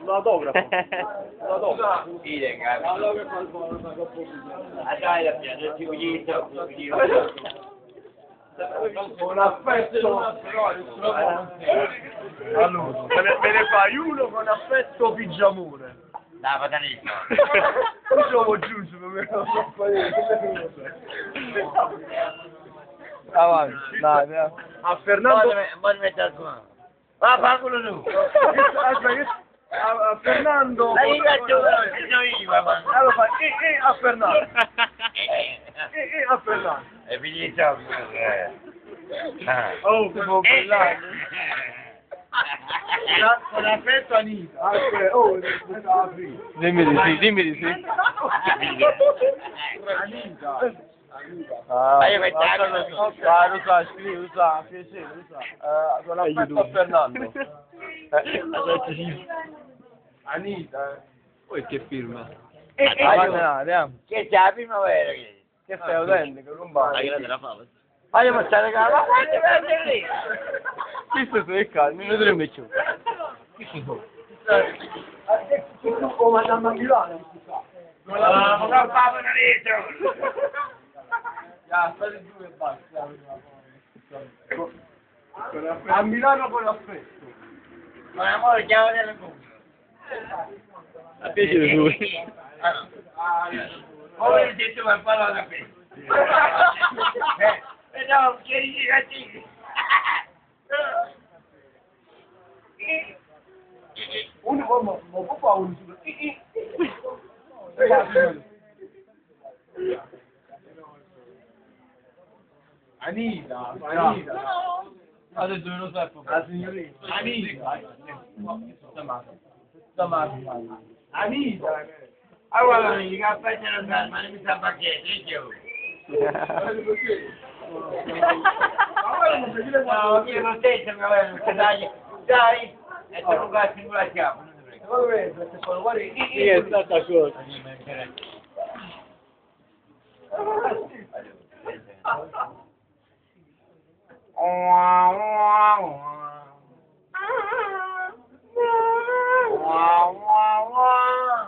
L'autografo. L'autografo. Dai, la pianta di uglito, Un affetto. Allora, me ne fai uno con affetto pigiamone. la patanista. Io sono giusto, per me non so fare. Avanti, dai, a Fernando. Poi mettere qua. Va, faccolo tu. Aspetta, a Fernando. La dica tu, no io, va. Allora fai a Fernando. A Fernando. E finito. Oh, che buon bellare. Con affetto Anita. Aspetta, oh, dimmi di sì, dimmi di sì. Anita. Ma io metto lo sa, scrivi, lo sa, piacere, lo sa. Con affetto a Fernando. Anita. Poi che firma? Andiamo. che c'è la primavera? Che sei autentico, non va. La grande la fava. Ma io posso regalare, ma quanti prende lì? Chi sto su il caldo? Mi vedremo più. Chi sono? Oh, ma andiamo a Milano. Non la fava da dietro. Ya, state giù e basta. A Milano con affetto. Ma amore, chiamo delle cuffie. A piacere lui. Come hai detto, ma parla da me. No, che dici cattivi. Uno come può fare un solo. Anita, Anita. Adesso non lo so. La signorina. Anita. Anita. Ah, guarda, mi caffè ce lo sa, ma non mi sa perché, io. No, io non sento che dai, e tu non vai a la chiave, non ti prego. Chi è stata cosa?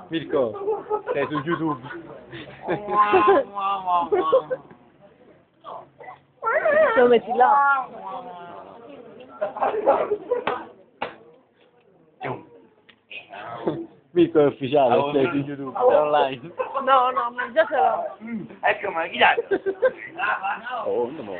Mirko, sei su YouTube. Lo metti là. Mirko è ufficiale, sei su YouTube, sei online. No, no, ma già ce l'ho. Ecco, ma chi dà? Oh, no, mo.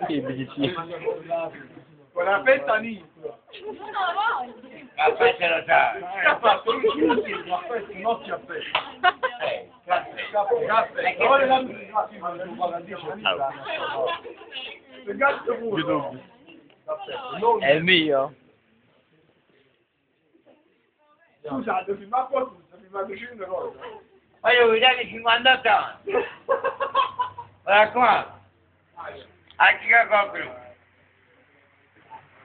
Che dici? Con la fetta Nitro. Caffè ce lo sa. Che ha fatto? Un chiuso, affetto, non ci affetto. Caffè. Ora la ma non vado a dire Anita. Il gatto pure. YouTube. È il mio. Scusate, ma poi mi fa piacere una cosa. Ma io vedete 58 anni. Guarda qua. Anche che compro.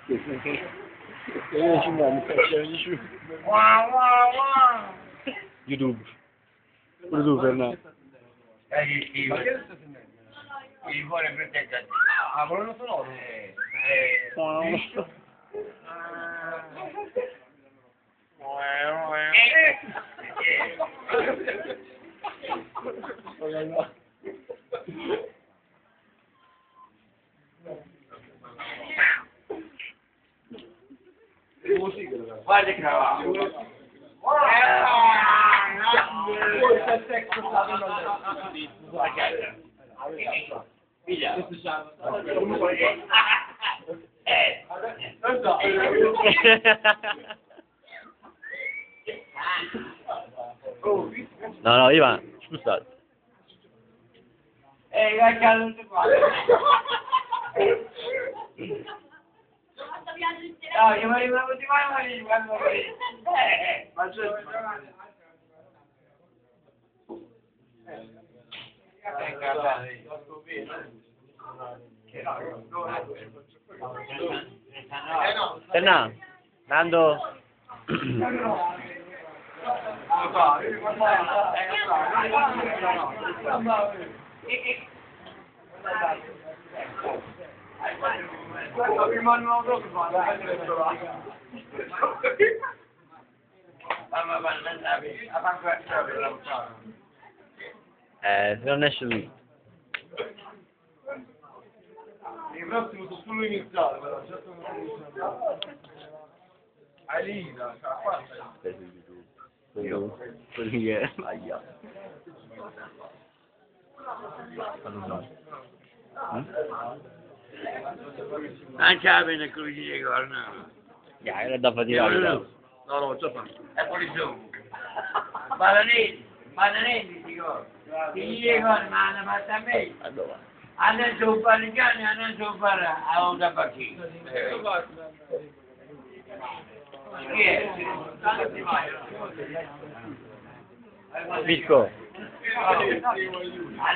Io 5 anni, faccio di più. Wow, wow, wow. YouTube. Pure tu, Fernando. Ma che adesso si mette? Il cuore protegge. Ah, quello sonoro? Guarda che cavallo. Piglia. No, no, Ivan, scusate. Vai caldo qua. No, io mi rimango di mai quando ma c'è Tenang. Nando. Non esce lui. Il prossimo sono solo iniziale, però già sono iniziale. Hai l'ida, cioè, qua Io. Quelli che... Aia. Non c'è la pena che di corno. Ya, era da faticare. No, no, già fatto. E poi su. Bananelli, dico. Gli dicono, ma hanno fatto a me. Allora. Hanno su parmigiani, hanno su a un tabacchino. Chi è? Pisco. Hanno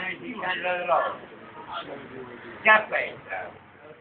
il cicciano rosso. Che aspetta?